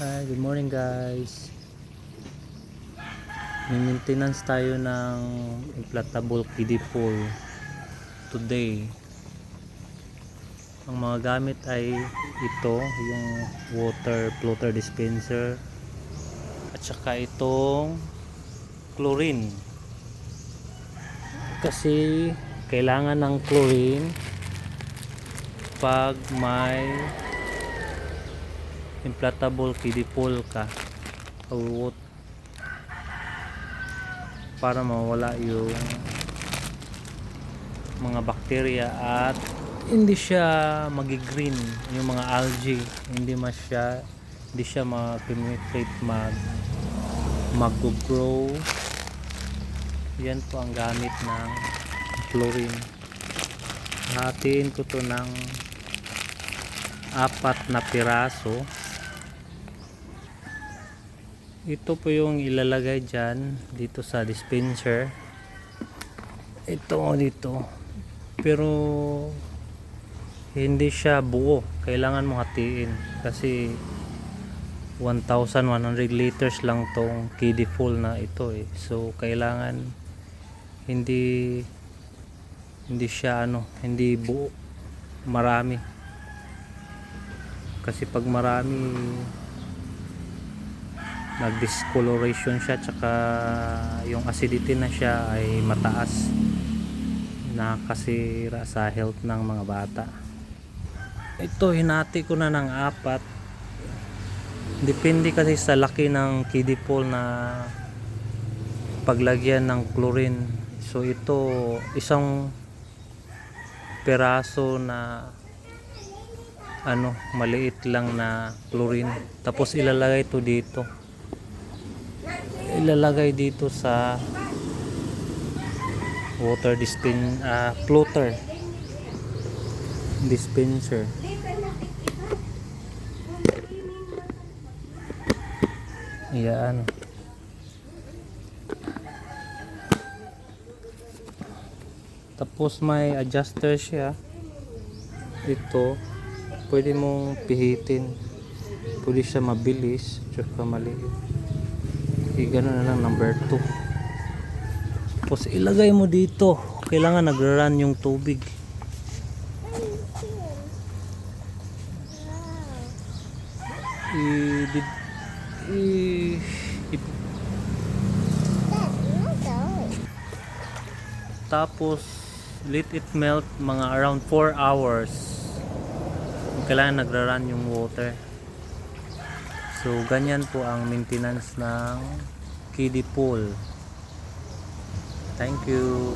Hi, good morning guys. May maintenance tayo ng inflatable kiddie pool today. Ang mga gamit ay ito, yung water floater dispenser at saka itong chlorine. Kasi kailangan ng chlorine pag may inflatable kiddie pool ka o para mawala yung mga bakterya at hindi siya magi-green yung mga algae, hindi siya ma-penetrate, mag-grow. Yan po ang gamit ng chlorine. Hatiin ko to ng 4 na piraso. Ito po yung ilalagay dyan dito sa dispenser. Ito dito, pero hindi siya buo, kailangan mo hatiin kasi 1,100 liters lang tong kiddie pool na ito so kailangan hindi siya hindi buo, marami, kasi pag marami nag-discoloration siya, tsaka yung acidity na siya ay mataas, nakasira sa health ng mga bata. Ito hinati ko na ng 4, depende kasi sa laki ng kiddie pool na paglagyan ng chlorine. So ito isang peraso na maliit lang na chlorine, tapos ilalagay dito sa water floater dispenser. Yan. Tapos may adjuster siya. Ito, pwede mong pihitin. Pwede siya mabilis, tsaka maliit. Gano'n na lang, number 2. Tapos ilagay mo dito. Kailangan nagra-run yung tubig. Tapos let it melt mga around 4 hours. Kailangan nagra-run yung water. So ganyan po ang maintenance ng kiddie pool. Thank you.